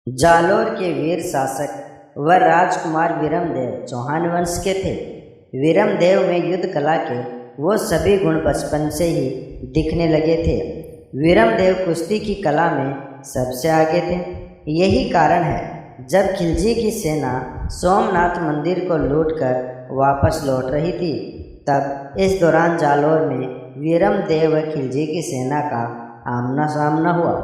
जालोर के वीर शासक व राजकुमार वीरमदेव चौहान वंश के थे। वीरमदेव में युद्ध कला के वो सभी गुण बचपन से ही दिखने लगे थे। वीरमदेव कुश्ती की कला में सबसे आगे थे। यही कारण है जब खिलजी की सेना सोमनाथ मंदिर को लूटकर वापस लौट रही थी, तब इस दौरान जालोर में वीरमदेव व खिलजी की सेना का आमना सामना हुआ।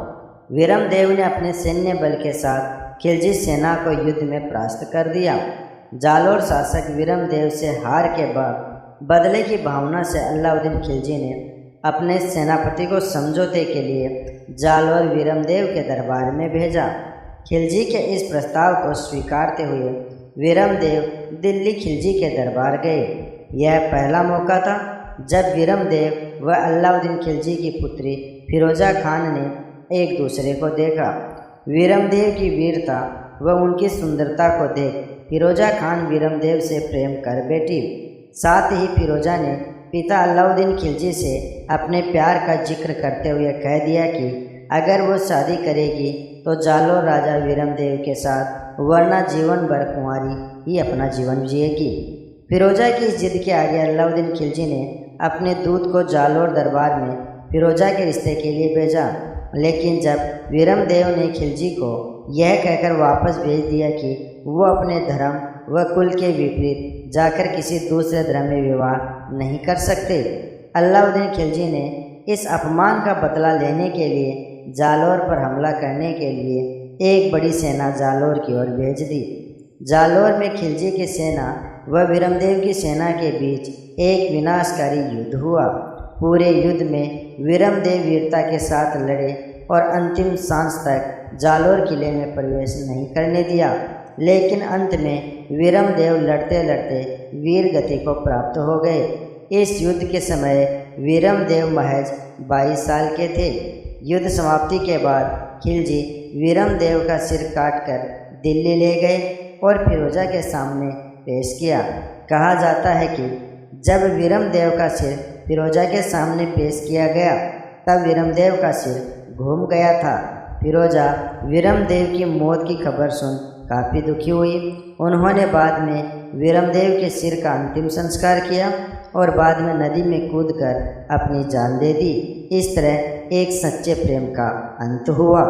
वीरमदेव ने अपने सैन्य बल के साथ खिलजी सेना को युद्ध में परास्त कर दिया। जालोर शासक वीरमदेव से हार के बाद बदले की भावना से अलाउद्दीन खिलजी ने अपने सेनापति को समझौते के लिए जालोर वीरमदेव के दरबार में भेजा। खिलजी के इस प्रस्ताव को स्वीकारते हुए वीरमदेव दिल्ली खिलजी के दरबार गए। यह पहला मौका था जब वीरमदेव व अलाउद्दीन खिलजी की पुत्री फिरोजा खान ने एक दूसरे को देखा। वीरमदेव की वीरता व उनकी सुंदरता को देख फिरोजा खान वीरमदेव से प्रेम कर बैठी। साथ ही फिरोजा ने पिता अलाउद्दीन खिलजी से अपने प्यार का जिक्र करते हुए कह दिया कि अगर वो शादी करेगी तो जालोर राजा वीरमदेव के साथ, वरना जीवन भर कुंवारी ही अपना जीवन जिएगी। फिरोजा की इस जिद के आगे अलाउद्दीन खिलजी ने अपने दूत को जालोर दरबार में फिरोजा के रिश्ते के लिए भेजा, लेकिन जब वीरमदेव ने खिलजी को यह कहकर वापस भेज दिया कि वो अपने धर्म व कुल के विपरीत जाकर किसी दूसरे धर्म में विवाह नहीं कर सकते, अलाउद्दीन खिलजी ने इस अपमान का बदला लेने के लिए जालोर पर हमला करने के लिए एक बड़ी सेना जालोर की ओर भेज दी। जालोर में खिलजी की सेना व वीरमदेव की सेना के बीच एक विनाशकारी युद्ध हुआ। पूरे युद्ध में वीरमदेव वीरता के साथ लड़े और अंतिम सांस तक जालोर किले में प्रवेश नहीं करने दिया, लेकिन अंत में वीरमदेव लड़ते लड़ते वीर गति को प्राप्त हो गए। इस युद्ध के समय वीरमदेव महज 22 साल के थे। युद्ध समाप्ति के बाद खिलजी वीरमदेव का सिर काटकर दिल्ली ले गए और फिरोजा के सामने पेश किया। कहा जाता है कि जब वीरमदेव का सिर फिरोजा के सामने पेश किया गया तब वीरमदेव का सिर घूम गया था। फिरोजा वीरमदेव की मौत की खबर सुन काफ़ी दुखी हुई। उन्होंने बाद में वीरमदेव के सिर का अंतिम संस्कार किया और बाद में नदी में कूदकर अपनी जान दे दी। इस तरह एक सच्चे प्रेम का अंत हुआ।